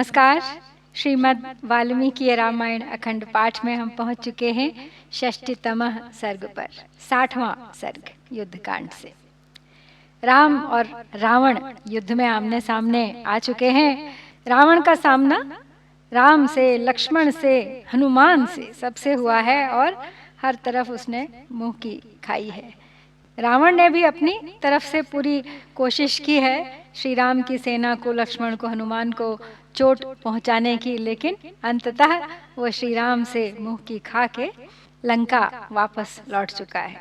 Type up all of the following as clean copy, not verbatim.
नमस्कार। श्रीमद् वाल्मीकि रामायण अखंड पाठ में हम पहुंच चुके हैं षष्ठीतमः सर्ग पर, 60वां सर्ग युद्ध कांड से। राम और रावण युद्ध में आमने सामने आ चुके हैं। रावण का सामना राम से, लक्ष्मण से, हनुमान से सबसे हुआ है और हर तरफ उसने मुंह की खाई है। रावण ने भी अपनी तरफ से पूरी कोशिश की है श्री राम की सेना को, लक्ष्मण को, हनुमान को चोट पहुंचाने की, लेकिन अंततः वो श्री राम से मुंह की खा के लंका वापस लौट चुका है।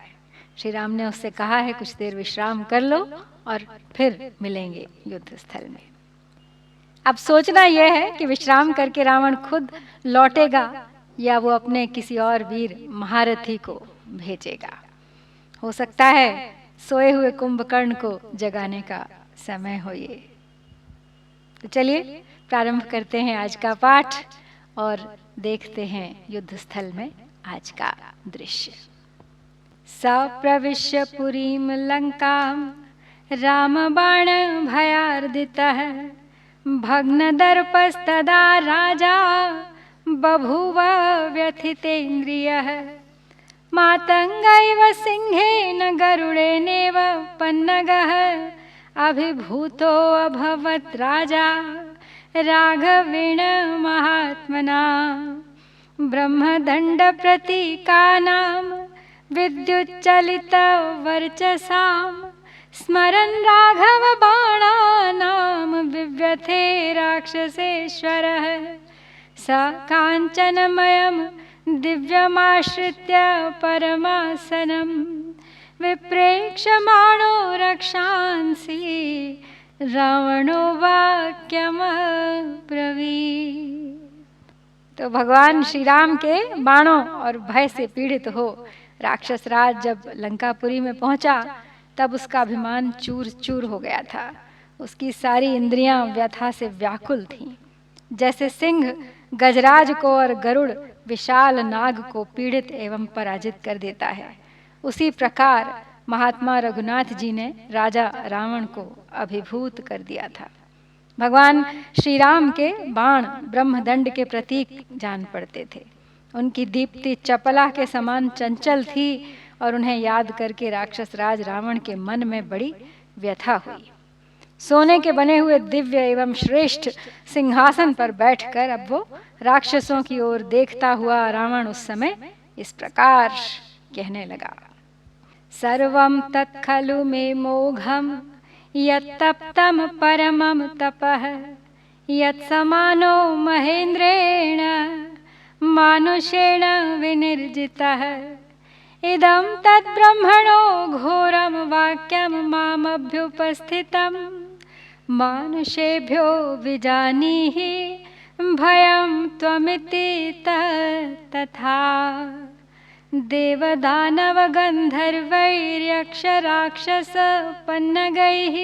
श्री राम ने उससे कहा है कुछ देर विश्राम कर लो और फिर मिलेंगे युद्ध स्थल में। अब सोचना यह है कि विश्राम करके रावण खुद लौटेगा या वो अपने किसी और वीर महारथी को भेजेगा। हो सकता है सोए हुए कुंभकर्ण को जगाने का समय हो ये। तो चलिए प्रारंभ करते हैं आज का पाठ और देखते हैं युद्ध स्थल में आज का दृश्य। सप्रविश्य पुरीं लंकां रामबाण भयार्दितः भग्नदर्पस्तदा राजा बभूव व्यथितेन्द्रियः मातंगैव सिंहेन गरुडेनेव पन्नगः अभिभूतो अभवत् राजा राघवेण महात्मना ब्रह्मदंड प्रतीकानां विद्युच्चलित वर्चसां स्मरन् राघव बाणानां विव्यथे राक्षसेश्वरः स काञ्चनमयं दिव्यमाश्रित्य परमासनं विप्रेक्षमाणो रक्षांसि रावणो वाक्यमब्रवीत्। तो भगवान श्री राम के बाणों और भय से पीड़ित हो राक्षस राज जब लंकापुरी में पहुंचा तब उसका अभिमान चूर चूर हो गया था। उसकी सारी इंद्रियां व्यथा से व्याकुल थीं। जैसे सिंह गजराज को और गरुड़ विशाल नाग को पीड़ित एवं पराजित कर देता है, उसी प्रकार महात्मा रघुनाथ जी ने राजा रावण को अभिभूत कर दिया था। भगवान श्री राम के बाण ब्रह्मदंड के प्रतीक जान पड़ते थे। उनकी दीप्ति चपला के समान चंचल थी और उन्हें याद करके राक्षस राज रावण के मन में बड़ी व्यथा हुई। सोने के बने हुए दिव्य एवं श्रेष्ठ सिंहासन पर बैठकर अब वो राक्षसों की ओर देखता हुआ रावण उस समय इस प्रकार कहने लगा। सर्वं तत्खलु मे मोघम यत्तप्तं परमं तपः यत्समानो महेन्द्रेण मानुषेण विनिर्जितः इदं तद्ब्रह्मणो घोरं वाक्यं मामभ्युपस्थितं मानुषेभ्यो विजानीहि भयं त्वमिति तथा देवदानव गन्धर्वैर्यक्ष राक्षस पन्नगैः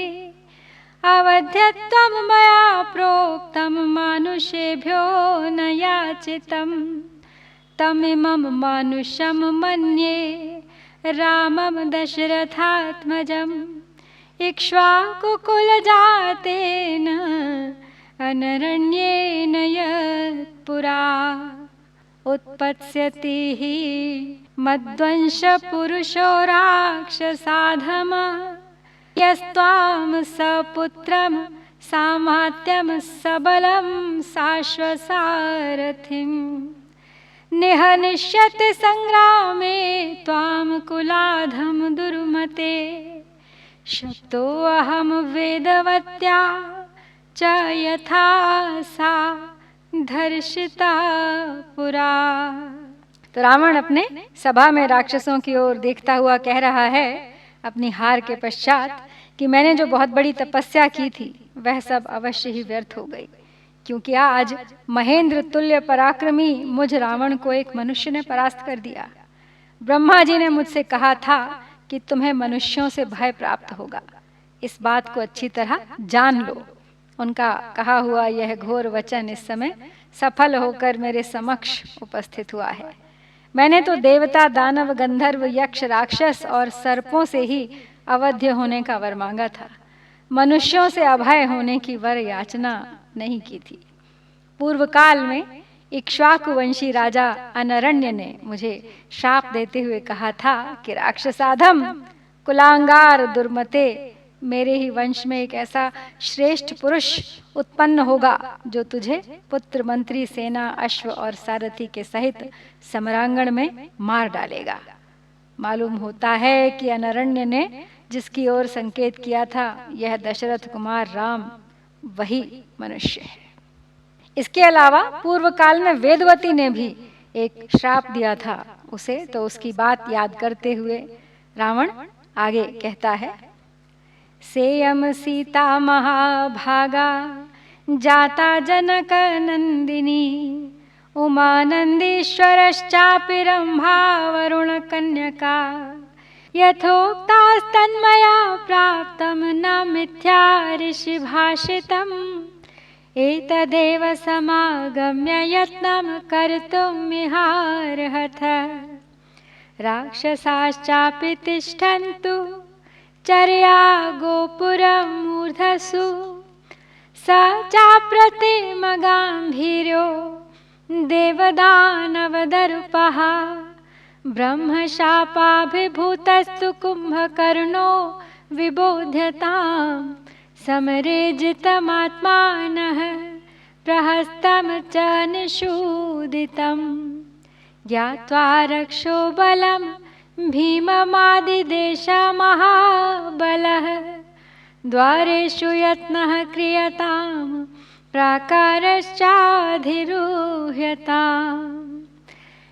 अवध्यत्वं मया प्रोक्तं मानुषेभ्यो न याचितं तमिमं मानुषं मन्ये रामं दशरथात्मजम् इक्ष्वाकुकुलजातेन अनरण्येन यत्पुरा उत्पत्स्यति हि मद्वंशपुरुषो राक्षसाधमः यस्त्वां सपुत्रं सामात्यं सबलं शाश्वसारथिं निहनिष्यति संग्रामे त्वां कुलाधं दुर्मते शक्तोऽहं वेदवत्या च यथा सा धर्षिता पुरा। तो रावण अपने सभा में राक्षसों की ओर देखता हुआ कह रहा है अपनी हार के पश्चात कि मैंने जो बहुत बड़ी तपस्या की थी वह सब अवश्य ही व्यर्थ हो गई, क्योंकि आज महेंद्र तुल्य पराक्रमी मुझ रावण को एक मनुष्य ने परास्त कर दिया। ब्रह्मा जी ने मुझसे कहा था कि तुम्हें मनुष्यों से भय प्राप्त होगा, इस बात को अच्छी तरह जान लो। उनका कहा हुआ यह घोर वचन इस समय सफल होकर मेरे समक्ष उपस्थित हुआ है। मैंने तो देवता, दानव, गंधर्व, यक्ष, राक्षस और सर्पों से ही अवध्य होने का वर मांगा था। मनुष्यों से अभय होने की वर याचना नहीं की थी। पूर्व काल में इक्ष्वाकु वंशी राजा अनरण्य ने मुझे श्राप देते हुए कहा था कि राक्षसाधम, कुलांगार, दुर्मते, मेरे ही वंश में एक ऐसा श्रेष्ठ पुरुष उत्पन्न होगा जो तुझे पुत्र, मंत्री, सेना, अश्व और सारथी के सहित सम्रांगण में मार डालेगा। मालूम होता है कि अनरण्य ने जिसकी ओर संकेत किया था, यह दशरथ कुमार राम वही मनुष्य है। इसके अलावा पूर्व काल में वेदवती ने भी एक श्राप दिया था उसे, तो उसकी बात याद करते हुए रावण आगे कहता है, सेयम सीता महाभागा जाता जनक नंदिनी, उमानंदीश्वरश्चापि रंभा वरुण कन्यका, यथोक्तास्तन्मया प्राप्तं न मिथ्या ऋषि भाषितम्, एतदेव समागम्य यत्नं कर्तुमिहार्हथ, राक्षसाश्चापि तिष्ठन्तु चर्या गोपुरमूर्धसु, स चाप्रतिमगाम्भीर्यो देवदानवदर्पः, ब्रह्मशापाभिभूतस्तु कुम्भकर्णो विबोध्यताम्, समरे जितमात्मानः प्रहस्तं च निषूदितं, ज्ञात्वा रक्षो बलं भीममादिदेशमहाबलः, द्वारेषु यत्नः क्रियतां प्राकारश्चाधिरुह्यताम्,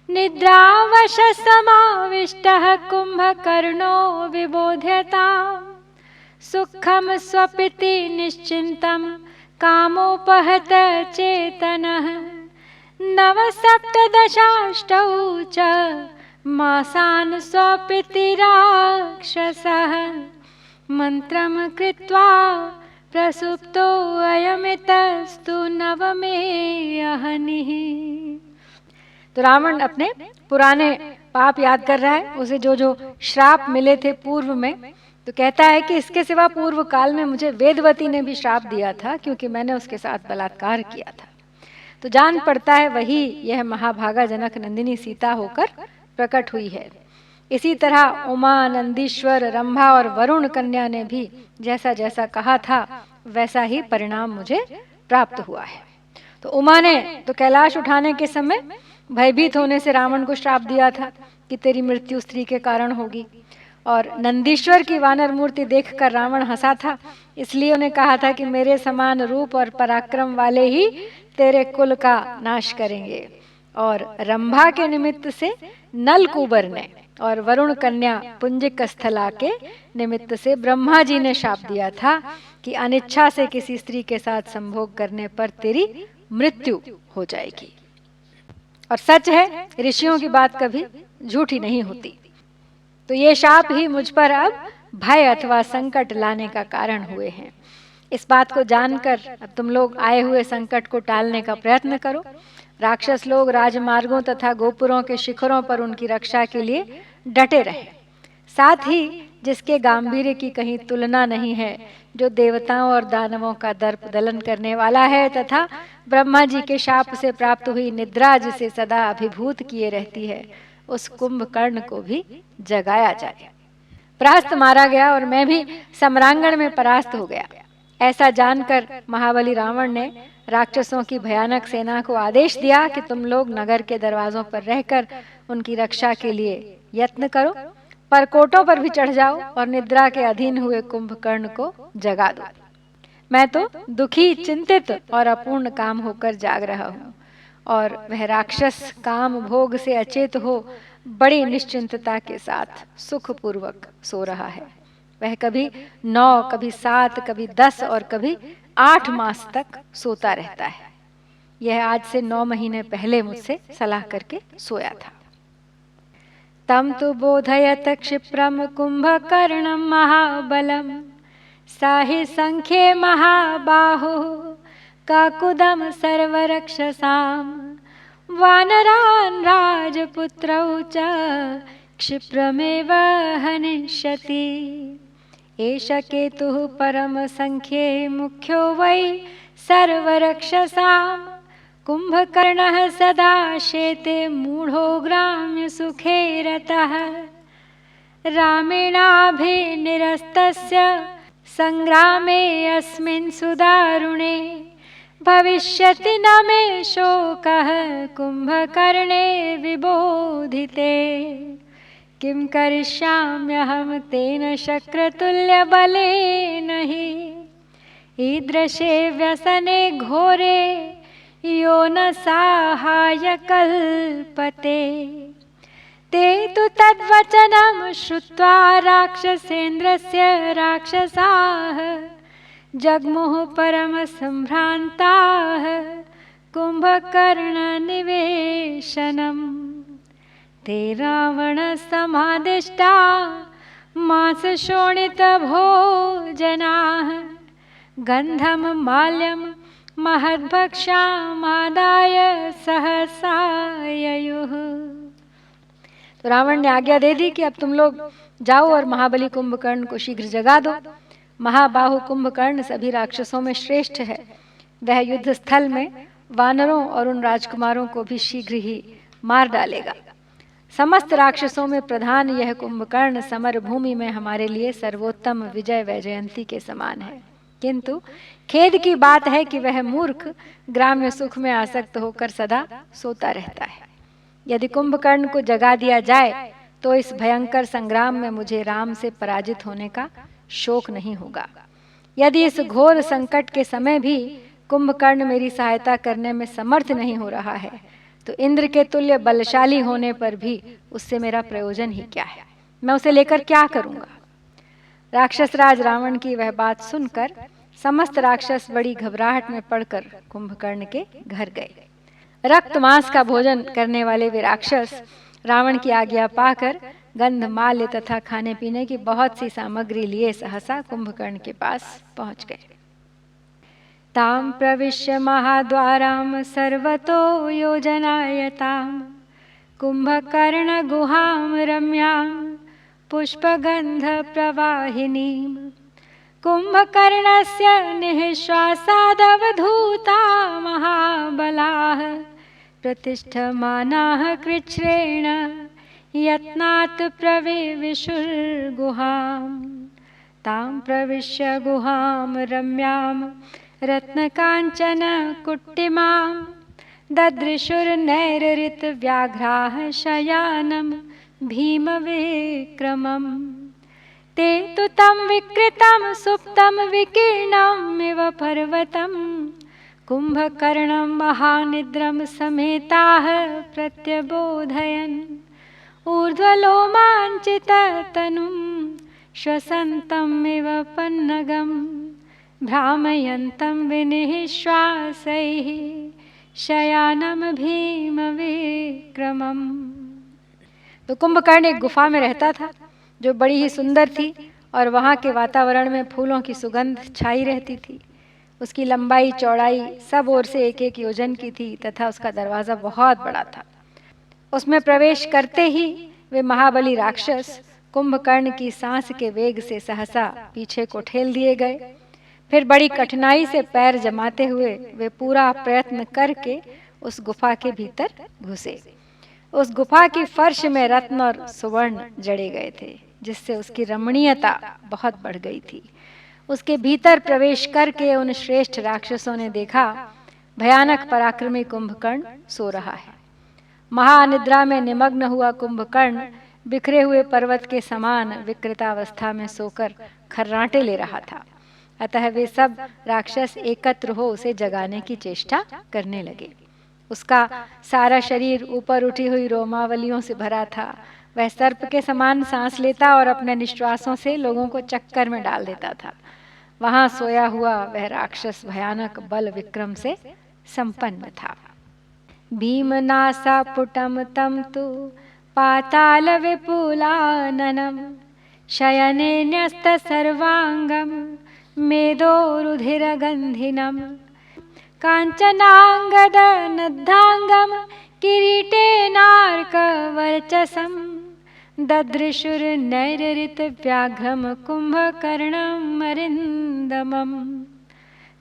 निद्रावशसमाविष्टः कुम्भकर्णो विबोध्यताम्, सुखम स्वपिति निश्चिन्तं कामोपहत चेतनः, नवसप्तदशाष्टौ च मासान् स्वपिति राक्षसः, मंत्रं कृत्वा प्रसुप्तो अयमितस्तु नवमे अहनिः। तो रावण अपने पुराने पाप याद कर रहा है, उसे जो जो श्राप मिले थे पूर्व में, तो कहता है कि इसके सिवा पूर्व काल में मुझे वेदवती ने भी श्राप दिया था क्योंकि मैंने उसके साथ बलात्कार किया था। तो जान पड़ता है वही यह महाभागा जनक नंदिनी सीता होकर प्रकट हुई है। इसी तरह उमा, नंदीश्वर, रंभा और वरुण कन्या ने भी जैसा जैसा कहा था वैसा ही परिणाम मुझे प्राप्त हुआ है। तो उमा ने तो कैलाश उठाने के समय भयभीत होने से रावण को श्राप दिया था कि तेरी मृत्यु स्त्री के कारण होगी, और नंदीश्वर की वानर मूर्ति देखकर रावण हंसा था, इसलिए उन्हें कहा था कि मेरे समान रूप और पराक्रम वाले ही तेरे कुल का नाश करेंगे। और रंभा के निमित्त से नलकूबर ने और वरुण कन्या पुंजिक स्थला के निमित्त से ब्रह्मा जी ने शाप दिया था कि अनिच्छा से किसी स्त्री के साथ संभोग करने पर तेरी मृत्यु हो जाएगी। और सच है, ऋषियों की बात कभी झूठी नहीं होती। तो ये शाप ही मुझ पर अब भय अथवा संकट लाने का कारण हुए हैं। इस बात को जानकर अब तुम लोग आए हुए संकट को टालने का प्रयत्न करो। राक्षस लोग राजमार्गों तथा गोपुरों के शिखरों पर उनकी रक्षा के लिए डटे रहे। साथ ही जिसके गांभीर्य की कहीं तुलना नहीं है, जो देवताओं और दानवों का दर्प दलन करने वाला है, तथा ब्रह्मा जी के शाप से प्राप्त हुई निद्रा जिसे सदा अभिभूत किए रहती है, उस कुंभकर्ण को भी जगाया जाए। परास्त मारा गया और मैं भी सम्रांगण में परास्त हो गया। ऐसा जानकर महाबली रावण ने राक्षसों की भयानक सेना को आदेश दिया कि तुम लोग नगर के दरवाजों पर रहकर उनकी रक्षा के लिए यत्न करो, परकोटों पर भी चढ़ जाओ और निद्रा के अधीन हुए कुंभकर्ण को जगा दो। मैं तो दुखी, चिंतित और अपूर्ण काम होकर जाग रहा हूँ, और वह राक्षस काम भोग से अचेत हो बड़ी निश्चिंतता के साथ सुखपूर्वक सो रहा है। वह कभी 9, कभी 7, कभी 10 और कभी 8 मास तक सोता रहता है। यह आज से 9 महीने पहले मुझसे सलाह करके सोया था। तम तु बोधयत क्षिप्रम कुंभकर्णम महाबलम, साहि संख्ये महाबाहु काकुदम सर्वरक्षसाम, वानरान् राजपुत्रौ च क्षिप्रमेव हनिष्यति, एष केतुः परम संख्ये मुख्यो वै सर्वरक्षसाम्, कुम्भकर्णः सदा शेते मूढो ग्राम्य सुखे रतः रामेणाभिनिरस्तस्य संग्रामे अस्मिन् सुदारुणे भविष्यति न मे शोकः कुम्भकर्णे विबोधिते किं करिष्याम्यहं तेन शक्रतुल्यबलेन हि ईदृशे व्यसने घोरे यो न साहाय्य कल्पते ते तु तद्वचनं श्रुत्वा राक्षसेन्द्रस्य राक्षसाः जग्मुः परमसम्भ्रान्ताः कुम्भकर्णनिवेशनम् ते रावणसमादिष्टा मांसशोणितभोजनाः गन्धं माल्यं महद्भक्ष्यामादाय सहसा ययुः। तो रावण ने आज्ञा दे दी कि अब तुम लोग जाओ और महाबली कुंभकर्ण को शीघ्र जगा दो। महाबाहु कुंभकर्ण सभी राक्षसों में श्रेष्ठ है। वह युद्ध स्थल में वानरों और उन राजकुमारों को भी शीघ्र ही मार डालेगा। समस्त राक्षसों में प्रधान यह कुंभकर्ण समर भूमि में हमारे लिए सर्वोत्तम विजय वैजयंती के समान है। किंतु खेद की बात है कि वह मूर्ख ग्राम्य सुख में आसक्त होकर सदा सोता रहता है। यदि कुंभकर्ण को जगा दिया जाए तो इस भयंकर संग्राम में मुझे राम से पराजित होने का शोक नहीं होगा। यदि इस घोर संकट के समय भी कुंभकर्ण मेरी सहायता करने में समर्थ नहीं हो रहा है तो इंद्र के तुल्य बलशाली होने पर भी उससे मेरा प्रयोजन ही क्या है। मैं उसे लेकर क्या करूंगा। राक्षस राज रावण की वह बात सुनकर समस्त राक्षस बड़ी घबराहट में पड़कर कुंभकर्ण के घर गए। रक्त मांस का भोजन करने वाले वे राक्षस रावण की आज्ञा पाकर गंध माल्य तथा खाने पीने की बहुत सी सामग्री लिए सहसा कुंभकर्ण के पास पहुंच गए। ताम प्रविश्य महाद्वारां सर्वतो योजनायतां कुंभकर्ण गुहां रम्यां पुष्पगंध प्रवाहिनीं कुंभकर्णस्य निःश्वासादवधूता महाबलाः प्रतिष्ठमानाः कृच्छ्रेण यत्नात् प्रविविशुर्गुहां तां प्रविश्य गुहां रम्यां रत्नकाञ्चन कुट्टिमां ददृशुर्नैरृतव्याघ्राः शयानं भीमविक्रमम् ते तु तं विकृतं सुप्तं विकीर्णमिव पर्वतं कुम्भकर्णं महानिद्रं समेताः प्रत्यबोधयन् ऊर्ध्वलोमाञ्चिततनुं श्वसन्तमिव पन्नगं भ्रामयन्तं विनिःश्वासैः शयानं भीमविक्रमम्। तो कुंभकर्ण एक गुफा में रहता था जो बड़ी ही सुंदर थी और वहाँ के वातावरण में फूलों की सुगंध छाई रहती थी। उसकी लंबाई चौड़ाई सब ओर से एक एक योजन की थी तथा उसका दरवाज़ा बहुत बड़ा था। उसमें प्रवेश करते ही वे महाबली राक्षस कुंभकर्ण की सांस के वेग से सहसा पीछे को ठेल दिए गए। फिर बड़ी कठिनाई से पैर जमाते हुए वे पूरा प्रयत्न करके उस गुफा के भीतर घुसे। उस गुफा की फर्श में रत्न और सुवर्ण जड़े गए थे जिससे उसकी रमणीयता बहुत बढ़ गई थी। उसके भीतर प्रवेश करके उन श्रेष्ठ राक्षसों ने देखा भयानक पराक्रमी कुंभकर्ण सो रहा है। महानिद्रा में निमग्न हुआ कुंभकर्ण बिखरे हुए पर्वत के समान विकृतावस्था में सोकर खर्राटे ले रहा था। अतः वे सब राक्षस एकत्र हो उसे जगाने की चेष्टा करने लगे। उसका सारा शरीर ऊपर उठी हुई रोमावलियों से भरा था। वह सर्प के समान सांस लेता और अपने निश्वासों से लोगों को चक्कर में डाल देता था। वहां सोया हुआ वह राक्षस भयानक बल विक्रम से संपन्न था। भीमनासा पुटम तम तु पाताल विपुलाननम शयने न्यस्त सर्वांगम मेदोरुधिरगंधिनम कांचनांगदनद्धांगम किरीटेनार्कवर्चसं ददृशुर्नैरृतव्याघ्रं कुम्भकर्णम् अरिन्दमम्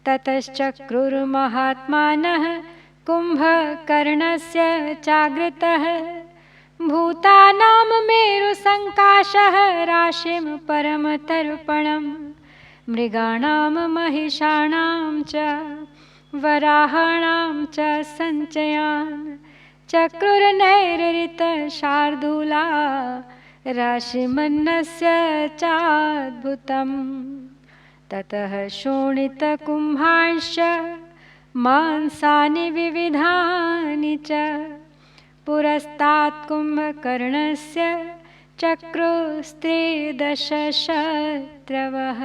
ततश्चक्रुर्महात्मानः कुम्भकर्णस्य चाग्रतः भूतानां मेरुसङ्काशः राशिं परमतर्पणं मृगाणां महिषाणां च वराहाणां च सञ्चयान् चक्रुर्नैरृतशार्दूला राशिमन्नस्य चाद्भुतम् ततः शोणितकुम्भांश्च मांसानि विविधानि च पुरस्तात् कुम्भकर्णस्य चक्रुस्त्रिदशशत्रवः।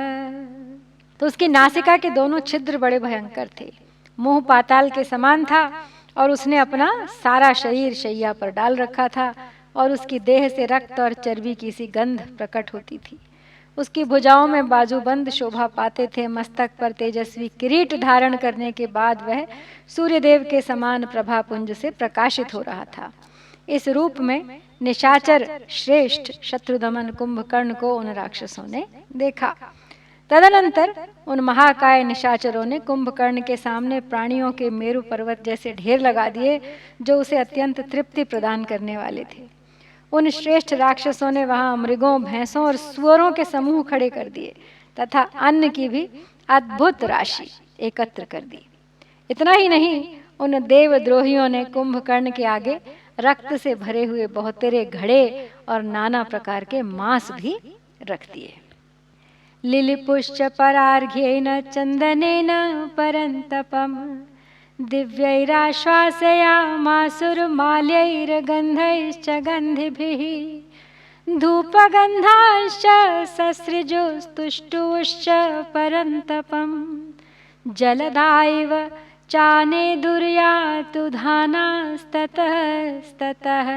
तो उसकी नासिका के दोनों छिद्र बड़े भयंकर थे, मुंह पाताल के समान था और उसने अपना सारा शरीर शैया पर डाल रखा था और उसकी देह से रक्त और चर्बी की सी गंध प्रकट होती थी। उसकी भुजाओं में बाजूबंद शोभा पाते थे। मस्तक पर तेजस्वी किरीट धारण करने के बाद वह सूर्यदेव के समान प्रभापुंज से प्रकाशित हो रहा था। इस रूप में निशाचर श्रेष्ठ शत्रुदमन कुंभकर्ण को उन राक्षसों ने देखा। तदनंतर उन महाकाय निशाचरों ने कुंभकर्ण के सामने प्राणियों के मेरु पर्वत जैसे ढेर लगा दिए, जो उसे अत्यंत तृप्ति प्रदान करने वाले थे। उन श्रेष्ठ राक्षसों ने वहां मृगों, भैंसों और सुअरों के समूह खड़े कर दिए तथा अन्न की भी अद्भुत राशि एकत्र कर दी। इतना ही नहीं, उन देवद्रोहियों ने कुंभकर्ण के आगे रक्त से भरे हुए बहुतेरे घड़े और नाना प्रकार के मांस भी रख दिए। लिलिपुश्च परार्घ्येन चंदनेन परंतपम दिव्यैराश्वासयामासुरमाल्यैर्गन्धैश्च गन्धिभिः धूपगन्धाश्च ससृजुस्तुष्टुश्च परन्तपं जलदायैव चानेदुर्यातु धानास्ततस्ततः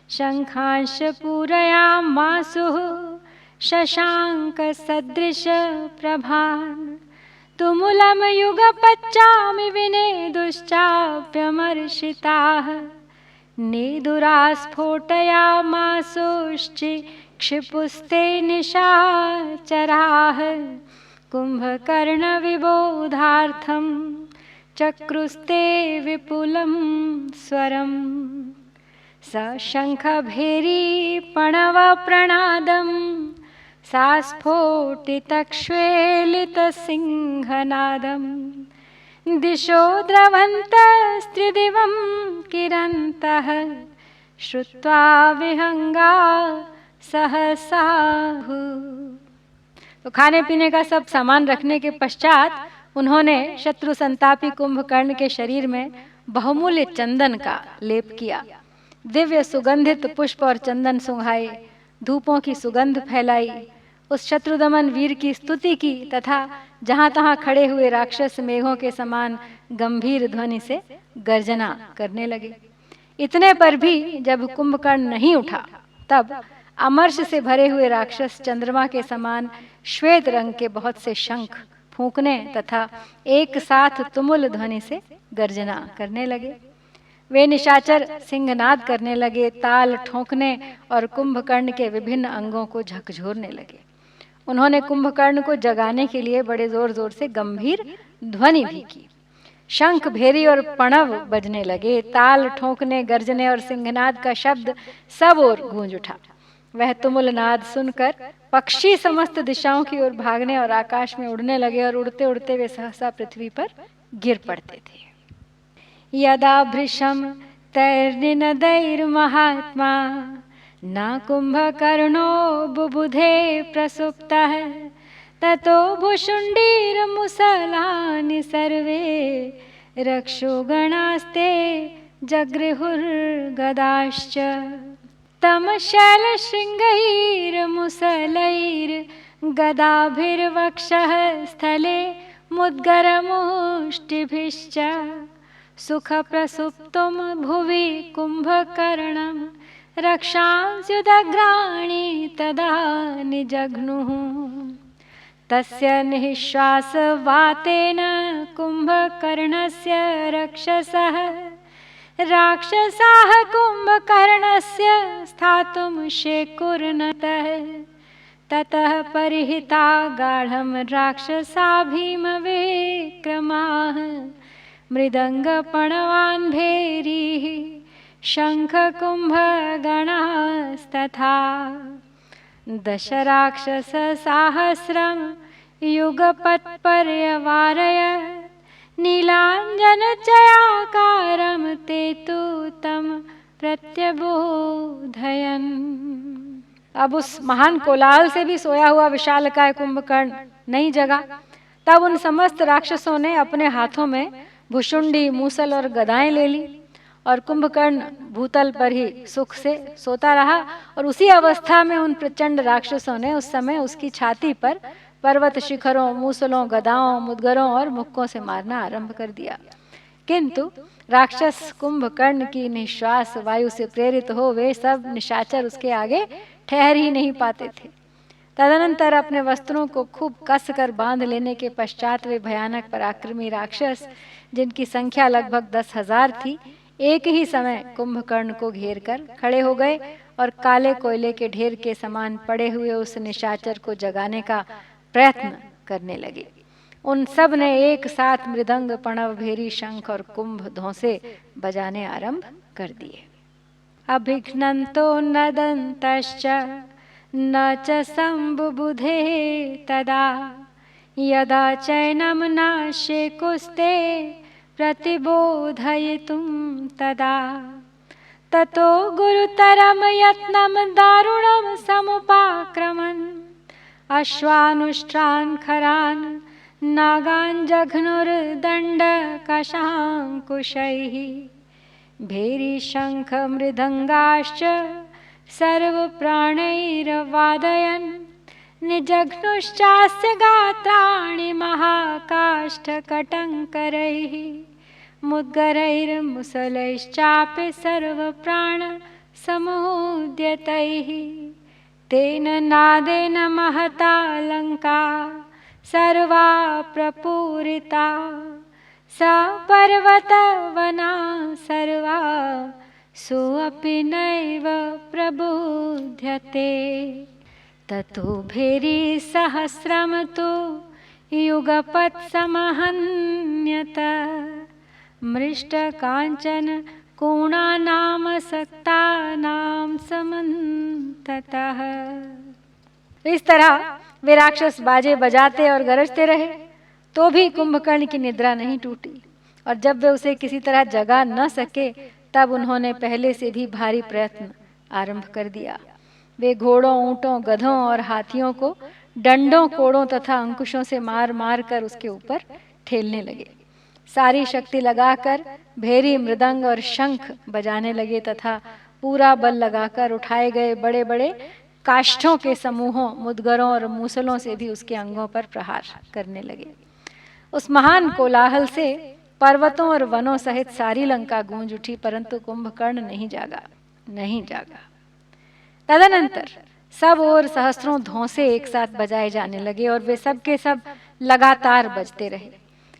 शङ्खांश्च पूरयामासुः शशाङ्कसदृशप्रभान् तुमुलं युगपच्चामि विनेदुश्चाप्यमर्षिताः नेदुरास्फोटयामासुश्चिक्षिपुस्ते निशाचराः कुम्भकर्णविबोधार्थं चक्रुस्ते विपुलं स्वरम् स शङ्खभेरीपणवप्रणादं सा स्फोटितक्ष्वेलितसिंहनादं दिशो द्रवन्तस्त्रिदिवं किरन्तः श्रुत्वा विहंगा सहसाहु। तो खाने पीने का सब सामान रखने के पश्चात उन्होंने शत्रु संतापी कुंभकर्ण के शरीर में बहुमूल्य चंदन का लेप किया, दिव्य सुगंधित पुष्प और चंदन सुंघाए, धूपों की सुगंध फैलाई, उस शत्रुदमन वीर की स्तुति की तथा जहां तहां खड़े हुए राक्षस मेघों के समान गंभीर ध्वनि से गर्जना करने लगे। इतने पर भी जब कुंभकर्ण नहीं उठा, तब अमर्ष से भरे हुए राक्षस चंद्रमा के समान श्वेत रंग के बहुत से शंख फूंकने तथा एक साथ तुमुल ध्वनि से गर्जना करने लगे। वे निशाचर सिंहनाद करने लगे, ताल ठोंकने और कुंभकर्ण के विभिन्न अंगों को झकझोरने लगे। उन्होंने कुंभकर्ण को जगाने के लिए बड़े जोर जोर से गंभीर ध्वनि भी की। शंख, भेरी और पणव बजने लगे। ताल ठोंकने, गर्जने और सिंहनाद का शब्द सब ओर गूंज उठा। वह तुमुल नाद सुनकर पक्षी समस्त दिशाओं की ओर भागने और आकाश में उड़ने लगे और उड़ते उड़ते वे सहसा पृथ्वी पर गिर पड़ते थे। यदा भृशं तैर्निनदैर्महात्मा न कुंभकर्णो बुबुधे प्रसुप्तः ततो भुशुण्डीरमुसलानि सर्वे रक्षोगणास्ते जगृहुर्गदाश्च तम शैलशृङ्गैर्मुसलैर्गदाभिर्वक्षः स्थले मुद्गरमुष्टिभिश्च सुखप्रसुप्तुं भुवि कुम्भकर्णं रक्षांस्युदग्राणि तदा निजघ्नुः तस्य निःश्वासवातेन कुम्भकर्णस्य राक्षसाः कुम्भकर्णस्य स्थातुं शेकुर्नतः ततः परिहिता गाढं राक्षसा भीमविक्रमाः मृदंग पणवान् भेरी शंख कुंभ गणास्तथा दश राक्षस साहस्रम युगपत् पर्यवारयत् नीलांजन चयाकारम ते तु तम प्रत्यबोधयन्। अब उस महान कोलाहल से भी सोया हुआ विशालकाय कुंभकर्ण नहीं जगा। तब उन समस्त राक्षसों ने अपने हाथों में भुशुंडी, मूसल और गदाएं ले ली और कुंभकर्ण भूतल पर ही सुख से सोता रहा। और उसी अवस्था में उन प्रचंड राक्षसों ने उस समय उसकी छाती पर पर्वत शिखरों, मूसलों, गदाओं, मुदगरों और मुक्कों से मारना आरंभ कर दिया। किंतु राक्षस कुंभकर्ण की निश्वास वायु से प्रेरित हो वे सब निशाचर उसके आगे ठहर ही नहीं पाते थे। तदनंतर अपने वस्त्रों को खूब कस कर बांध लेने के पश्चात वे भयानक पराक्रमी राक्षस, जिनकी संख्या लगभग 10,000 थी, एक ही समय कुंभकर्ण को घेर कर खड़े हो गए और काले कोयले के ढेर के समान पड़े हुए उस निशाचर को जगाने का प्रयत्न करने लगे। उन सब ने एक साथ मृदंग, पणव, भेरी, शंख और कुंभ धौंसे बजाने आरंभ कर दिए। अभिघ्नन्तो नदन्तश्च न च संबुबुधे तदा यदा चैनम नाशे कुस्ते प्रतिबोधयितुं तदा ततो गुरुतरम यत्नम दारुणम समुपाक्रमन् अश्वानुष्ट्रान् खरान् नागान् जघ्नुर्दण्डकशाङ्कुशैः भेरी शंख मृदंगाश्च सर्वप्राणैर्वादयन् निजघ्नुश्चास्य गात्राणि महाकाष्ठकटङ्करैः मुद्गरैर्मुसलैश्चापि सर्वप्राण समुद्यतैः तेन नादेन महता लङ्का सर्वा प्रपूरिता सा पर्वतवना सर्वा सोऽपि नैव प्रबुध्यते ततो भेरी सहस्रम तु युगपत् समहन्यत मृष्टकाञ्चन कोणानाम सक्तानाम समन्ततः। इस तरह वे राक्षस बाजे बजाते और गरजते रहे तो भी कुंभकर्ण की निद्रा नहीं टूटी। और जब वे उसे किसी तरह जगा न सके तब उन्होंने पहले से भी भारी प्रयत्न आरंभ कर दिया। वे घोड़ों, ऊंटों, गधों और हाथियों को डंडों, कोड़ों तथा अंकुशों से मार मार कर उसके ऊपर ठेलने लगे। सारी शक्ति लगाकर भेरी, मृदंग और शंख बजाने लगे तथा पूरा बल लगाकर उठाए गए बड़े बड़े काष्ठों के समूहों, मुदगरों और मूसलों से भी उसके अंगों पर प्रहार करने लगे। उस महान कोलाहल से पर्वतों और वनों सहित सारी लंका गूंज उठी, परंतु कुंभकर्ण नहीं जागा। तदनंतर सब और सहस्त्रों धौंसे एक साथ बजाए जाने लगे और वे सब के सब लगातार बजते रहे।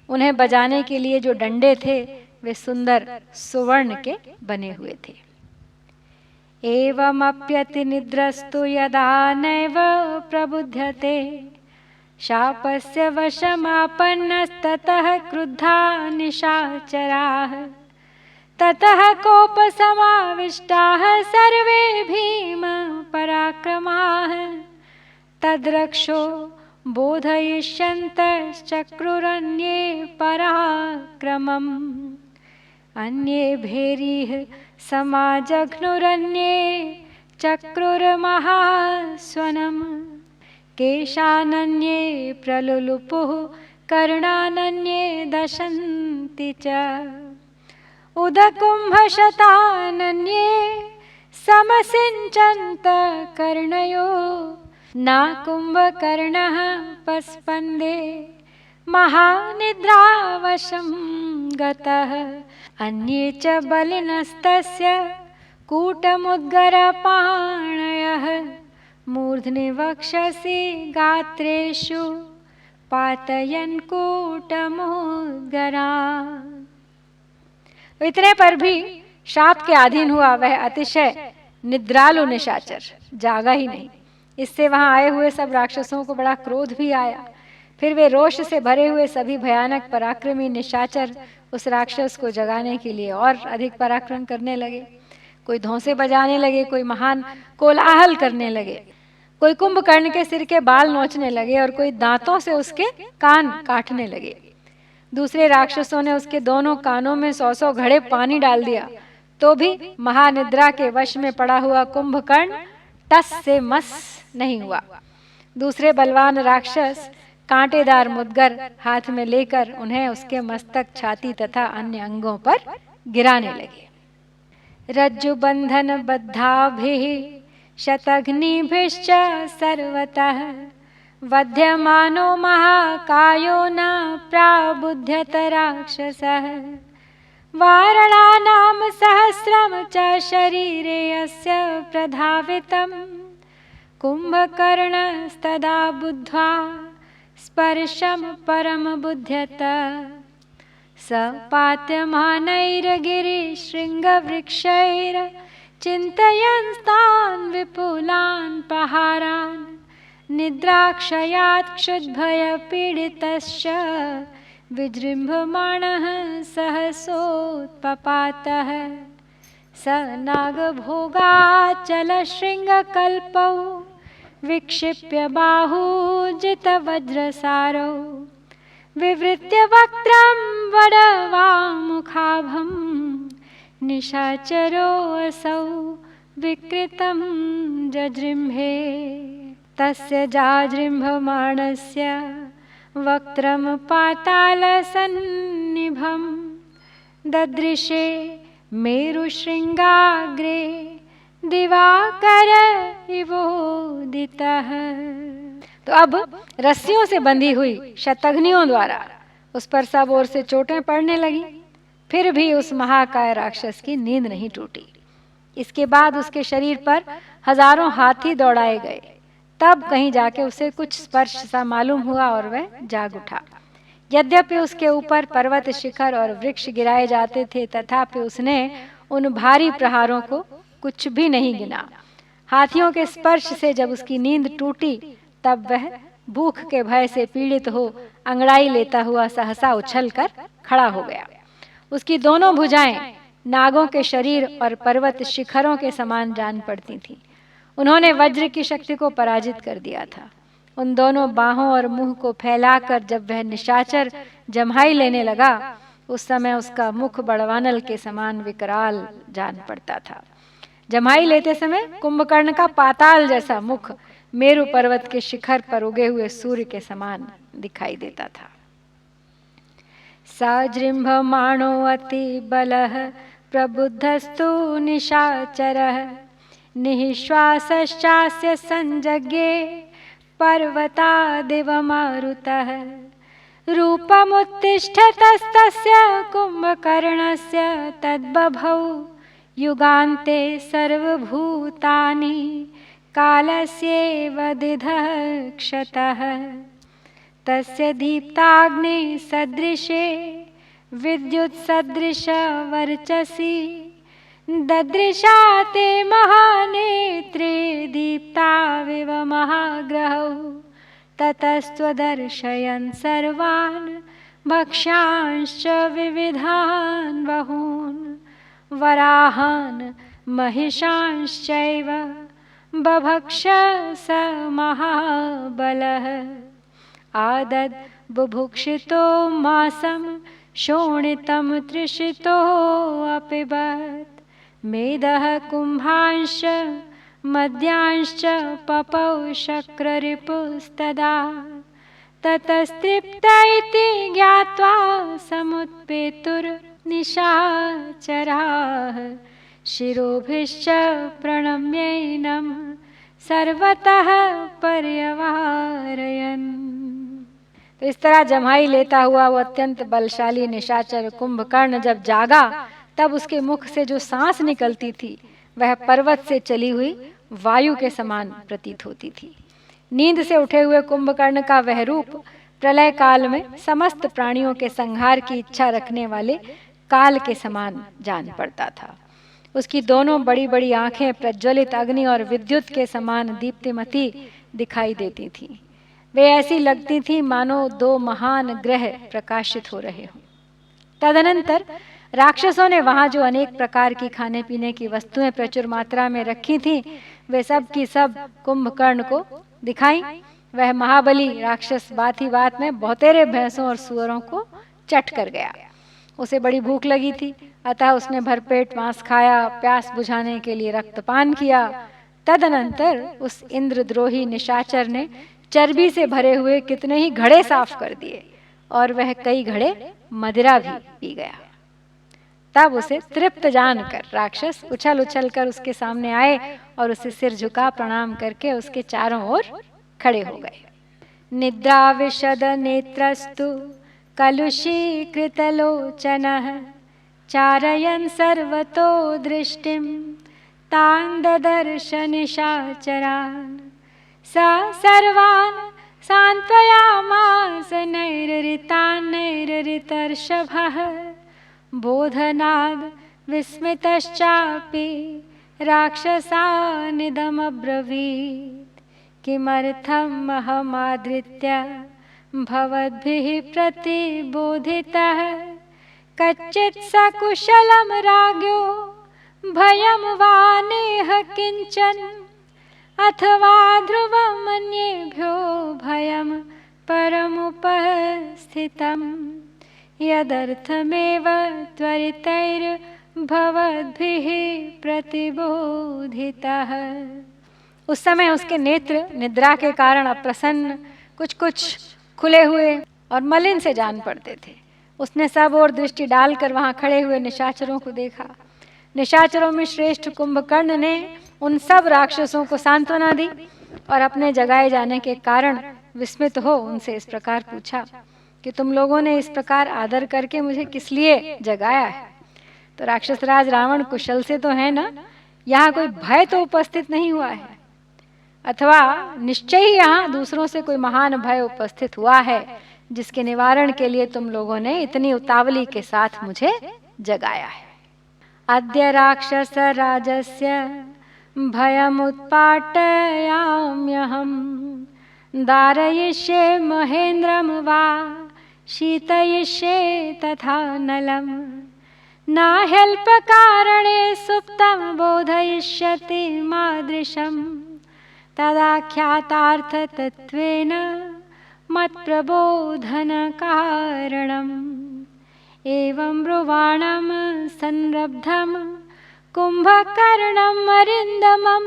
उन्हें बजाने के लिए जो डंडे थे वे सुंदर सुवर्ण के बने हुए थे। एवमप्यति निद्रस्तु यदा नैव प्रबुध्यते शापस्य वशमापन्नस्ततः क्रुद्धा निशाचराः ततः कोपसमाविष्टाः सर्वे भीम पराक्रमाः तद्रक्षो बोधयिष्यन्तश्चक्रुरन्ये पराक्रमम् अन्ये भेरीः समाजघ्नुरन्ये चक्रुर्महास्वनम् केशानन्ये प्रलुलुपुः कर्णानन्ये दशन्ति च उदकुम्भशतानन्ये समसिञ्चन्त कर्णयो नाकुम्भकर्णः पस्पन्दे महानिद्रावशं गतः अन्ये च बलिनस्तस्य कूटमुद्गरपाणयः मूर्ध्नि वक्षसि गात्रेषु पातयन् कूटमुद्गरान्। इतने पर भी श्राप के अधीन हुआ वह अतिशय निद्रालु निशाचर जागा ही नहीं। इससे वहां आए हुए सब राक्षसों को बड़ा क्रोध भी आया। फिर वे रोष से भरे हुए सभी भयानक पराक्रमी निशाचर उस राक्षस को जगाने के लिए और अधिक पराक्रम करने लगे। कोई धौंसे बजाने लगे, कोई महान कोलाहल करने लगे, कोई कुंभकर्ण के सिर के बाल नोचने लगे और कोई दांतों से उसके कान काटने लगे। दूसरे राक्षसों ने उसके दोनों कानों में 100 घड़े पानी डाल दिया, तो भी महानिद्रा के वश में पड़ा हुआ कुंभकर्ण टस से मस नहीं हुआ। दूसरे बलवान राक्षस कांटेदार मुद्गर हाथ में लेकर उन्हें उसके मस्तक, छाती तथा अन्य अंगों पर गिराने लगे। रज्जु बंधन बद्धाभिः शतघ्निभिश्च सर्वतः वध्यमानो महाकायो न प्राबुध्यत राक्षसः। वारणानां सहस्रं च शरीरे अस्य प्रधावितं कुंभकर्णस्तदा बुद्ध्वा स्पर्शं परमबुध्यत। स पात्यमानैर्गिरिशृङ्गवृक्षैर् चिन्तयन्स्तान् विपुलान् पहारान् निद्राक्षयात् क्षुद्भयपीडितश्च विजृम्भमाणः सहसोत्पपातः। स नागभोगाचलशृङ्गकल्पौ विक्षिप्य बाहूजितवज्रसारौ विवृत्य वक्त्रं वडवामुखाभं निशाचरोऽसौ विकृतं जजृम्भे। तस्य जाजृम्भमाणस्य वक्त्रं पातालसन्निभं ददृशे मेरुशृङ्गाग्रे दिवाकर इवोदितः। तो अब रस्सियों से बंधी हुई शतघ्नियों द्वारा उस पर सब ओर से चोटें पड़ने लगी, फिर भी उस महाकाय राक्षस की नींद नहीं टूटी। इसके बाद उसके शरीर पर हजारों हाथी दौड़ाए गए, तब कहीं जाके उसे कुछ स्पर्श सा मालूम हुआ और वह जाग उठा। यद्यपि उसके ऊपर पर्वत, शिखर और वृक्ष गिराए जाते थे, तथापि उसने उन भारी प्रहारों को कुछ भी नहीं गिना। हाथियों के स्पर्श से जब उसकी नींद टूटी, तब वह भूख के भय से पीड़ित हो अंगड़ाई लेता हुआ सहसा उछलकर खड़ा हो गया। उसकी दोनों भुजाएं नागों के शरीर और पर्वत शिखरों के समान जान पड़ती थीं। उन्होंने वज्र की शक्ति को पराजित कर दिया था। उन दोनों बाहों और मुंह को फैलाकर जब वह निशाचर जम्हाई लेने लगा, उस समय उसका मुख बड़वानल के समान विकराल जान पड़ता था। जम्हाई लेते समय कुंभकर्ण का पाताल जैसा मुख मेरु पर्वत के शिखर पर उगे हुए सूर्य के समान दिखाई देता था। साजृम्भमाणो अति बलः प्रबुद्धस्तु निशाचरः निःश्वासश्चास्य संजज्ञे पर्वतादिव मारुतः। रूपमुत्तिष्ठतस्तस्य कुंभकर्णस्य तद्बभौ युगान्ते सर्वभूतानि कालस्येव दिधः क्षतः। तस्य दीप्ताग्नि सदृशे विद्युत्सदृश वर्चसि ददृशा ते महानेत्रे दीप्ताविव महाग्रहौ। ततस्त्वदर्शयन् सर्वान् भक्ष्यांश्च विविधान् बहून् वराहान् महिषांश्चैव बभक्ष स महाबलः। आदद् बुभुक्षितो मासं शोणितं तृषितो अपिबत्। मेदः कुम्भांश्च मद्यांश्च पपौ शक्ररिपुस्तदा। ततस्तृप्त इति ज्ञात्वा समुत्पेतुर्निशाचराः शिरोभिश्च प्रणम्यैनं सर्वतः पर्यवारयन्। तो इस तरह जम्हाई लेता हुआ वो अत्यंत बलशाली निशाचर कुंभकर्ण जब जागा, तब उसके मुख से जो सांस निकलती थी वह पर्वत से चली हुई वायु के समान प्रतीत होती थी। नींद से उठे हुए कुंभकर्ण का वह रूप प्रलय काल में समस्त प्राणियों के संहार की इच्छा रखने वाले काल के समान जान पड़ता था। उसकी दोनों बड़ी बड़ी आंखें प्रज्वलित अग्नि और विद्युत के समान दीप्तिमती दिखाई देती थीं। वे ऐसी लगती थी मानो दो महान ग्रह प्रकाशित हो रहे हों। तदनंतर राक्षसों ने वहां जो अनेक प्रकार की खाने पीने की वस्तुएं प्रचुर मात्रा में रखी थीं, वे सब की सब कुंभकर्ण को दिखाई। वह महाबली राक्षस बात ही बात में बहुतेरे भैंसों और सुअरों को चट कर गया। उसे बड़ी भूख लगी थी, अतः उसने भरपेट मांस खाया, प्यास बुझाने के लिए रक्तपान किया। तदनंतर उस इंद्रद्रोही निशाचर ने चर्बी से भरे हुए कितने ही घड़े साफ कर दिए और वह कई घड़े मदिरा भी पी गया। तब उसे तृप्त जानकर राक्षस उछल उछल कर उसके सामने आए और उसे सिर झुका प्रणाम करके उसके चारों ओर खड़े हो गए। निद्रा विशद नेत्रस्तु कलुषीकृतलोचनः चारयन् सर्वतो दृष्टिं तान् ददर्श निशाचरान् स सर्वान् सान्त्वयामास नैरृतान्नैरृतर्षभः बोधनाद् विस्मितश्चापि राक्षसानिदमब्रवीत् किमर्थम् अहमादृत्य भवद्भिः प्रतिबोधितः कच्चित् सकुशलं राज्ञो भयं वा नेह किञ्चन अथवा ध्रुवं अन्येभ्यो भयं परमुपस्थितम् यदर्थमेव त्वरितैर्भवद्भिः प्रतिबोधितः। उस समय उसके नेत्र निद्रा के कारण अप्रसन्न, कुछ कुछ खुले हुए और मलिन से जान पड़ते थे। उसने सब ओर दृष्टि डालकर वहां खड़े हुए निशाचरों को देखा। निशाचरों में श्रेष्ठ कुंभकर्ण ने उन सब राक्षसों को सांत्वना दी और अपने जगाए जाने के कारण विस्मित हो उनसे इस प्रकार पूछा कि तुम लोगों ने इस प्रकार आदर करके मुझे किस लिए जगाया है? तो राक्षस राज रावण कुशल से तो है ना? यहाँ कोई भय तो उपस्थित नहीं हुआ है, अथवा निश्चय ही यहाँ दूसरों से कोई महान भय उपस्थित हुआ है जिसके निवारण के लिए तुम लोगों ने इतनी उतावली के साथ मुझे जगाया है। अद्य राक्षस राजस्य भयमुत्पाटयाम्यहं दारयिष्ये महेन्द्रं वा शीतयिष्ये तथा नलम् नाह्यल्पकारणे सुप्तं बोधयिष्यति मादृशम् तदाख्यातार्थतत्त्वेन मत्प्रबोधनकारणम् एवं ब्रुवाणं संरब्धं कुम्भकर्णम् अरिन्दमं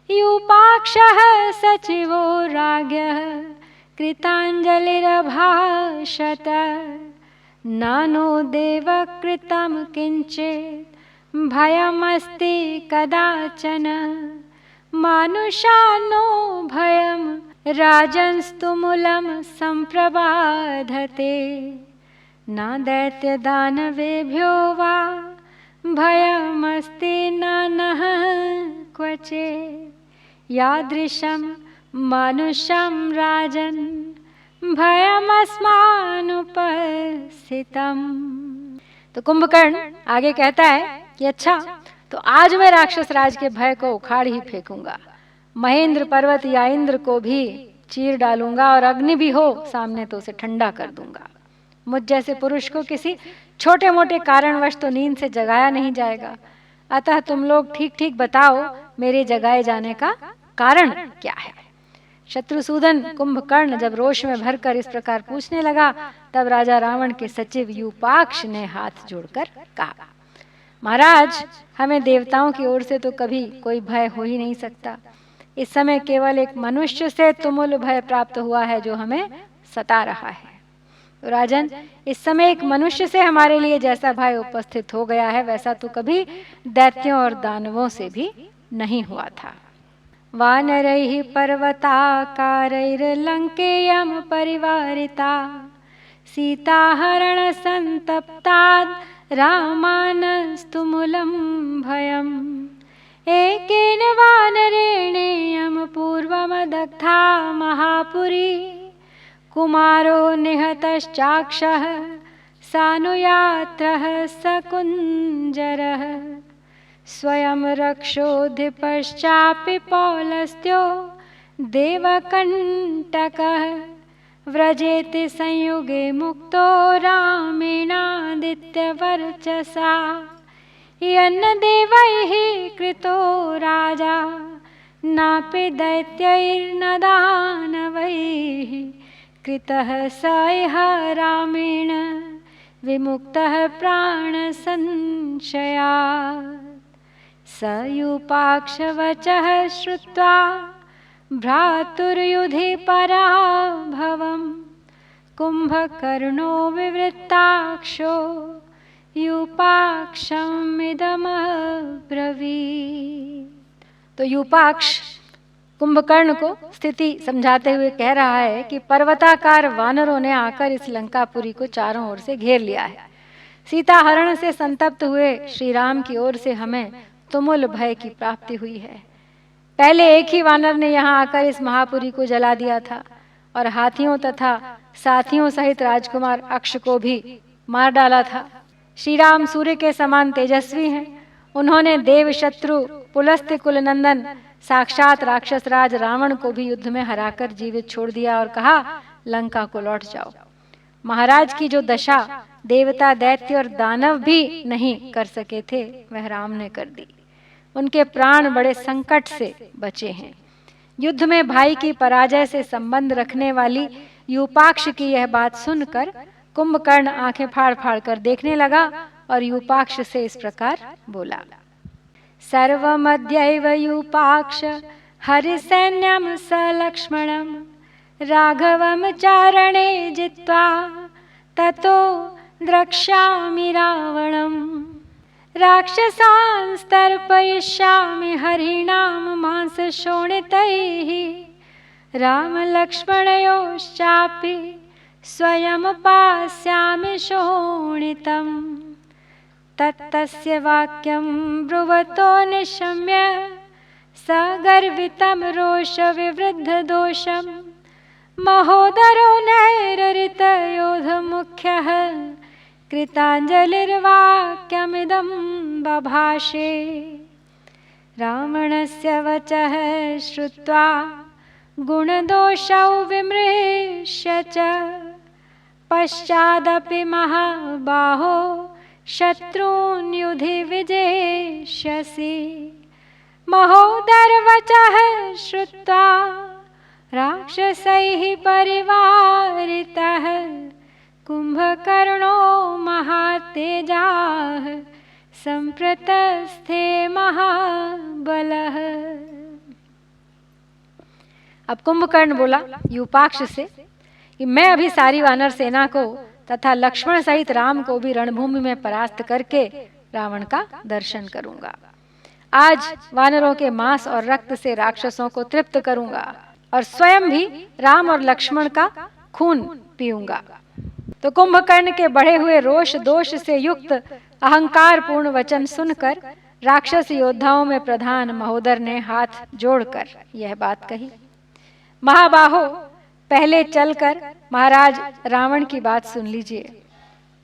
यूपाक्षः सचिवो राज्ञः कृताञ्जलिरभाषत नानो देव कृतं किञ्चित् भयमस्ति कदाचन मानुषानो भयं राजंस्तुमुलं सम्प्रबाधते न दैत्यदानवेभ्यो वा भयमस्ति नः क्वचित् यादृशं मानुषं राजन् भयमस्मानुपस्थितम्। तो कुंभकर्ण आगे कहता है कि अच्छा, तो आज मैं राक्षस राज के भय को उखाड़ ही फेंकूंगा, महेंद्र पर्वत या इंद्र को भी चीर डालूंगा और अग्नि भी हो सामने तो उसे ठंडा कर दूंगा। मुझ जैसे पुरुष को किसी छोटे मोटे कारणवश तो नींद से जगाया नहीं जाएगा, अतः तुम लोग ठीक ठीक बताओ मेरे जगाए जाने का कारण क्या है। शत्रुसूदन कुंभकर्ण जब रोष में भरकर इस प्रकार पूछने लगा, तब राजा रावण के सचिव यूपाक्ष ने हाथ जोड़कर कहा, महाराज, हमें देवताओं की ओर से तो कभी कोई भय हो ही नहीं सकता। इस समय केवल एक मनुष्य से तुमुल भय प्राप्त हुआ है जो हमें सता रहा है। तो राजन, इस समय एक मनुष्य से हमारे लिए जैसा भय उपस्थित हो गया है वैसा तो कभी दैत्यों और दानवों से भी नहीं हुआ था। वानरैः पर्वताकारैर्लङ्केयं परिवारिता सीताहरण संतप्ताद् रामानस्तुमुलं भयम् एकेन वानरेणेयं पूर्वमदग्धा महापुरी कुमारो निहतश्चाक्षः सानुयात्रः सकुञ्जरः स्वयं रक्षोधिपश्चापि पौलस्त्यो देवकण्टकः व्रजेति संयुगे मुक्तो रामेणादित्यवर्चसा यन्नदेवैः कृतो राजा नापि दैत्यैर्न दानवैः कृतः स इह रामेण विमुक्तः प्राणसंशयात्। स यूपाक्षवचः श्रुत्वा भ्रातुर्युधि पराभवम् कुम्भकर्णो विवृत्ताक्षो यूपाक्षमिदमब्रवीत्। तो यूपाक्ष कुंभकर्ण को स्थिति समझाते हुए कह रहा है कि पर्वताकार वानरों ने आकर इस लंकापुरी को चारों ओर से घेर लिया है। सीता हरण से संतप्त हुए श्री राम की ओर से हमें तुमुल भय की प्राप्ति हुई है। पहले एक ही वानर ने यहाँ आकर इस महापुरी को जला दिया था और हाथियों तथा साथियों सहित राजकुमार अक्ष को भी मार डाला था। श्री राम सूर्य के समान तेजस्वी हैं। उन्होंने देव शत्रु पुलस्त्य कुलनंदन साक्षात राक्षस राज रावण को भी युद्ध में हराकर जीवित छोड़ दिया और कहा लंका को लौट जाओ। महाराज की जो दशा देवता दैत्य और दानव भी नहीं कर सके थे वह राम ने कर दी। उनके प्राण बड़े संकट से बचे हैं। युद्ध में भाई की पराजय से संबंध रखने वाली यूपाक्ष की यह बात सुनकर कुंभकर्ण आंखें फाड़ फाड़ कर देखने लगा और यूपाक्ष से इस प्रकार बोला। सर्वमद्यैव यूपाक्ष हरिसैन्यं सलक्ष्मणं राघवं चारणे जित्वा ततो द्रक्ष्यामि रावणम् राक्षसांस्तर्पयिष्यामि हरिणां मांसशोणितैः रामलक्ष्मणयोश्चापि स्वयं पास्यामि शोणितम्। तत्तस्य वाक्यं ब्रुवतो निशम्य स गर्वितं रोषविवृद्धदोषं महोदरो नैररितयोधमुख्यः कृताञ्जलिर्वाक्यमिदं बभाषे। रावणस्य वचः श्रुत्वा गुणदोषौ विमृश्य च पश्चादपि महाबाहो शत्रून् युधि विजेष्यसि। महोदरवचः श्रुत्वा राक्षसैः परिवारितः कुंभकर्णो महातेजाः संप्रतस्थे महाबलः। अब कुंभकर्ण बोला यूपाक्ष से कि मैं अभी सारी वानर सेना को तथा लक्ष्मण सहित राम को भी रणभूमि में परास्त करके रावण का दर्शन करूंगा। आज वानरों के मांस और रक्त से राक्षसों को तृप्त करूंगा और स्वयं भी राम और लक्ष्मण का खून पीऊंगा। तो कुंभकर्ण के बढ़े हुए रोष दोष से युक्त अहंकार पूर्ण वचन सुनकर राक्षस योद्धाओं में प्रधान महोदर ने हाथ जोड़कर यह बात कही। महाबाहो, पहले चलकर महाराज रावण की बात सुन लीजिए,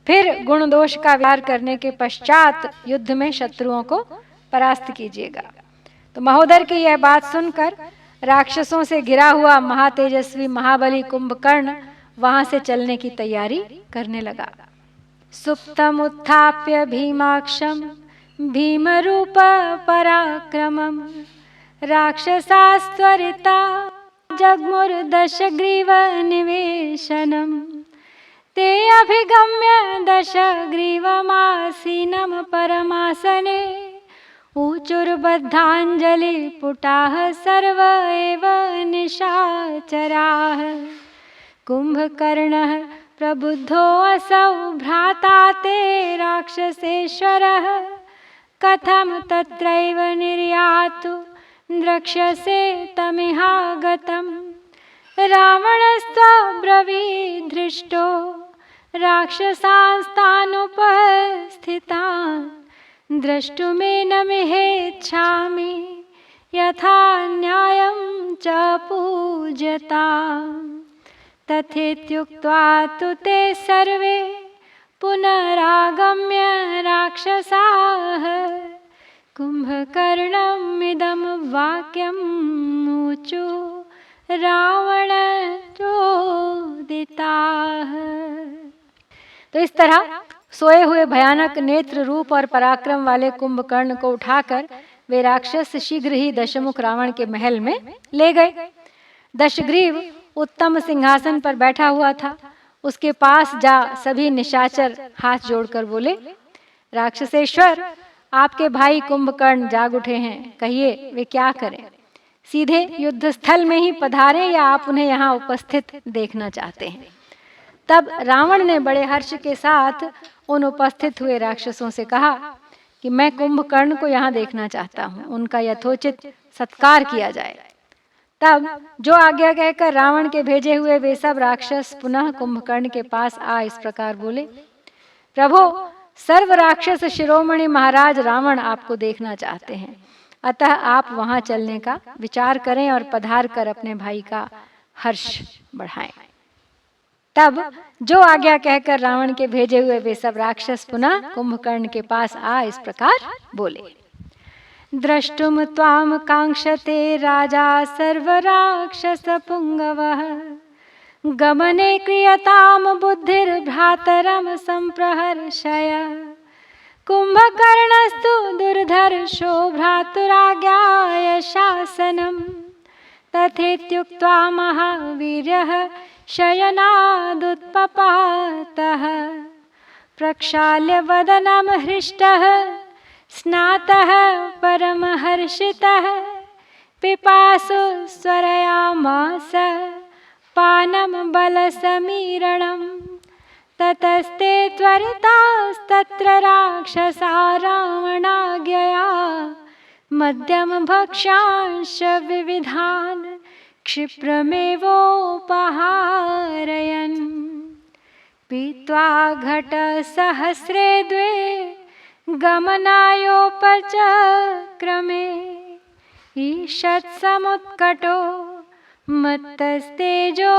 फिर गुण दोष का विचार करने के पश्चात युद्ध में शत्रुओं को परास्त कीजिएगा। तो महोदर की यह बात सुनकर राक्षसों से घिरा हुआ महातेजस्वी महाबली कुंभकर्ण वहां से चलने की तैयारी करने लगा। सुप्तम उत्थाप्य भीमाक्षम भीमरूप पराक्रमम राक्षसास्त्वरिता जग्मुर्दशग्रीव निवेशनम ते अभिगम्य दशग्रीवमासीनं परमासने ऊचुर्बद्धाञ्जलि पुटाः सर्व एव निशाचराः। कुंभकर्णः प्रबुद्धो असौ भ्राता ते राक्षसेश्वरः कथं तत्रैव निर्यातु द्रक्ष्यसे तमिहागतम्। रावणस्त्वब्रवीत् धृष्टो राक्षसांस्तानुपस्थितान् द्रष्टुमेनमिहेच्छामि यथा न्यायं च पूज्यताम्। तथेत्युक्त्वा तु ते सर्वे पुनरागम्य राक्षसाः कुंभकर्णमिदं वाक्यम् ऊचु रावण चोदिताः। तो इस तरह सोए हुए भयानक नेत्र रूप और पराक्रम वाले कुंभकर्ण को उठाकर वे राक्षस शीघ्र ही दशमुख रावण के महल में ले गए। दशग्रीव उत्तम सिंहासन पर बैठा हुआ था। उसके पास जा सभी निशाचर हाथ जोड़कर बोले, राक्षसेश्वर, आपके भाई कुंभकर्ण जाग उठे हैं, कहिए वे क्या करें? सीधे युद्ध स्थल में ही पधारे या आप उन्हें यहाँ उपस्थित देखना चाहते हैं? तब रावण ने बड़े हर्ष के साथ उन उपस्थित हुए राक्षसों से कहा कि मैं कुंभकर्ण को यहाँ देखना चाहता हूँ, उनका यथोचित सत्कार किया जाए। तब जो आज्ञा कहकर रावण के भेजे हुए वे सब राक्षस पुनः कुंभकर्ण के पास आ इस प्रकार बोले, प्रभो, सर्व राक्षस शिरोमणि महाराज रावण आपको देखना चाहते हैं, अतः आप वहां चलने का विचार करें और पधार कर अपने भाई का हर्ष बढ़ाएं। तब जो आज्ञा कहकर रावण के भेजे हुए वे सब राक्षस पुनः कुंभकर्ण के पास आ इस प्रकार बोले, द्रष्टुम त्वाम कांक्षते राजा सर्वराक्षस पुंगवः, गमने क्रियताम बुद्धिर्भ्रातरम संप्रहर्षय, कुंभकर्णस्तु दुर्धर्षो भ्रातुराज्ञाय शासनम्, तथेत्युक्त्वा महावीर्यः शयनादुत्पपातः, प्रक्षाल्य वदनं हृष्टः स्नातः परमहर्षितः, पिपासु स्वरयामास पानं बलसमीरणम्, ततस्ते त्वरितास्तत्र राक्षसा रावणाज्ञया, मद्यं भक्ष्यांश विविधान् क्षिप्रमेवोपहारयन्, पीत्वा घटसहस्रे द्वे गमनायोपचक्रमे, ईषत्समुत्कटो मत्तस्तेजो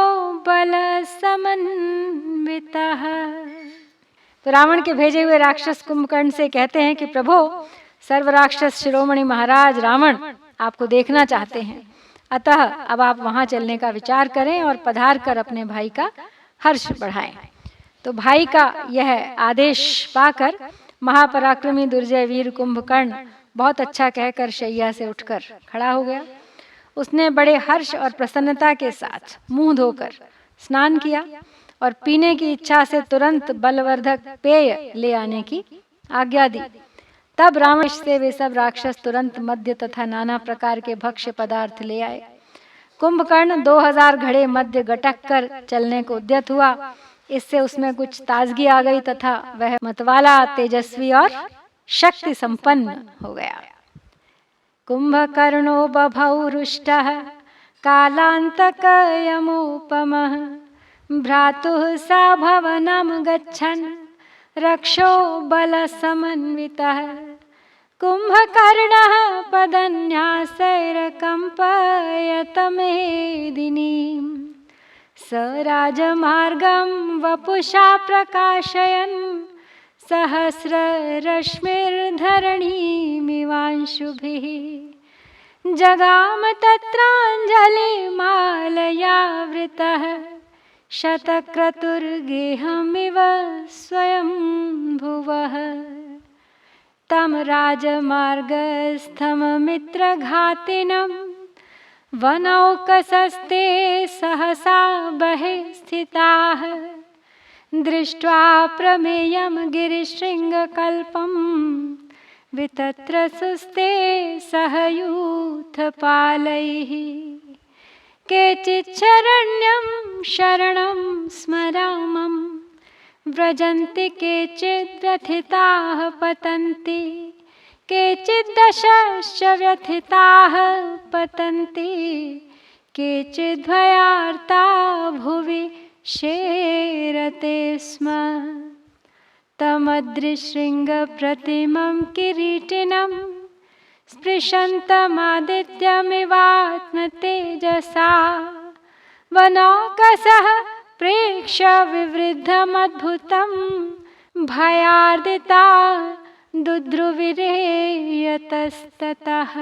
बलसमन्वितः। तो रावण के भेजे हुए राक्षस कुंभकर्ण से कहते हैं कि प्रभो, सर्व राक्षस शिरोमणि महाराज रावण आपको देखना चाहते हैं, अतः अब आप वहां चलने का विचार करें और पधार कर अपने भाई का हर्ष बढ़ाएं। तो भाई का यह आदेश पाकर महापराक्रमी दुर्जय वीर कुंभकर्ण बहुत अच्छा कहकर शैया से उठकर खड़ा हो गया। उसने बड़े हर्ष और प्रसन्नता के साथ मुंह धोकर स्नान किया और पीने की इच्छा से तुरंत बलवर्धक पेय ले आने की आज्ञा दी। तब रावण से वे सब राक्षस तुरंत मद्य तथा नाना प्रकार के भक्ष्य पदार्थ ले आए। कुंभकर्ण 2000 घड़े मद्य गटक कर चलने को उद्यत हुआ। इससे उसमें कुछ ताजगी आ गई तथा वह मतवाला, तेजस्वी और शक्ति संपन्न हो गया। कुंभकर्णो बभौ रुष्टः कालांतकयमुपमः, भ्रातुः सा भवनं गच्छन् रक्षो बलसमन्वितः, कुंभकर्णः पदन्यासैरकम्पयत मेदिनीं, स राजमार्गं वपुषा प्रकाशयन् सहस्ररश्मिर्धरणीमिवांशुभिः, जगाम तत्राञ्जलिमालयावृतः, शतक्रतुर्गेहमिव स्वयंभुवः, तं राजमार्गस्थममित्रघातिनं वनौकसस्ते सहसा बहिः स्थिताः, दृष्ट्वा प्रमेयं गिरिशृङ्गकल्पं वितत्रसुस्ते सहयूथपालैः, केचिच्छरण्यं शरणं स्मरामं व्रजन्ति, केचित् व्यथिताः पतन्ति, केचित् दशश्च व्यथिताः पतन्ति, केचित् भयार्ता भुवि शेरते स्म, तमद्रिशृङ्गप्रतिमं किरीटिनं स्पृशन्तमादित्यमिवात्मतेजसा, वनौकसः प्रेक्ष्य विवृद्धमद्भुतं, भयार्दिता दुद्रुविरेयतस्ततः।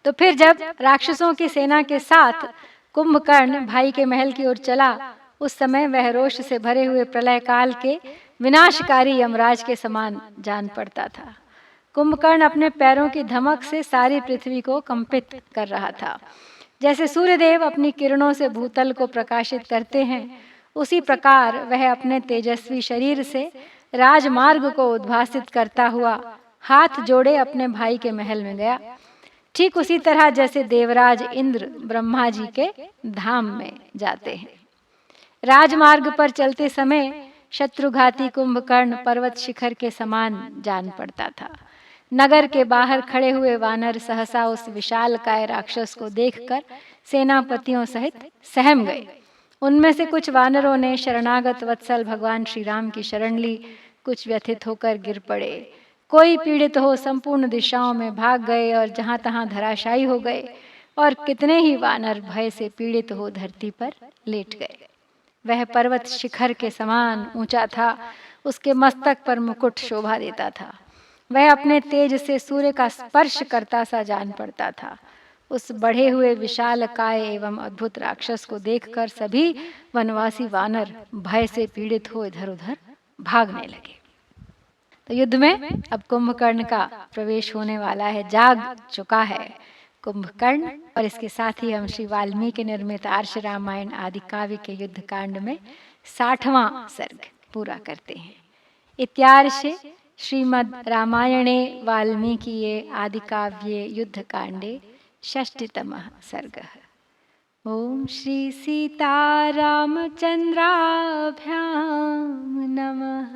तो फिर जब राक्षसों की सेना के साथ कुंभकर्ण भाई के महल की ओर चला, उस समय वह रोष से भरे हुए प्रलय काल के विनाशकारी यमराज के समान जान पड़ता था। कुंभकर्ण अपने पैरों की धमक से सारी पृथ्वी को कंपित कर रहा था। जैसे सूर्यदेव अपनी किरणों से भूतल को प्रकाशित करते हैं, उसी प्रकार वह अपने तेजस्वी शरीर से राजमार्ग को उद्भासित करता हुआ हाथ जोड़े अपने भाई के महल में गया। ठीक उसी तरह जैसे देवराज इंद्र ब्रह्मा जी के धाम में जाते हैं। राजमार्ग पर चलते समय शत्रुघाती कुंभकर्ण पर्वत शिखर के समान जान पड़ता था। नगर के बाहर खड़े हुए वानर सहसा उस विशालकाय राक्षस को देखकर सेनापतियों सहित सहम गए। उनमें से कुछ वानरों ने शरणागत वत्सल भगवान श्री राम की शरण ली, कुछ व्यथित होकर गिर पड़े, कोई पीड़ित हो संपूर्ण दिशाओं में भाग गए और जहां तहां धराशायी हो गए, और कितने ही वानर भय से पीड़ित हो धरती पर लेट गए। वह पर्वत शिखर के समान ऊंचा था, उसके मस्तक पर मुकुट शोभा देता था। वह अपने तेज से सूर्य का स्पर्श करता सा जान पड़ता था। उस बढ़े हुए विशाल काय एवं अद्भुत राक्षस को देखकर सभी वनवासी वानर भय से पीड़ित हो इधर उधर भागने लगे। तो युद्ध में अब कुंभकर्ण का प्रवेश होने वाला है, जाग चुका है कुंभकर्ण। और इसके साथ ही हम श्री वाल्मीकि निर्मित आर्ष रामायण आदि काव्य के युद्ध कांड में 60वां सर्ग पूरा करते हैं। इत्यार्षे श्रीमद् रामायणे वाल्मीकिये आदि काव्ये युद्ध कांडे 6तमः सर्गः। ओम श्री सीतारामचंद्राभ्यां नमः।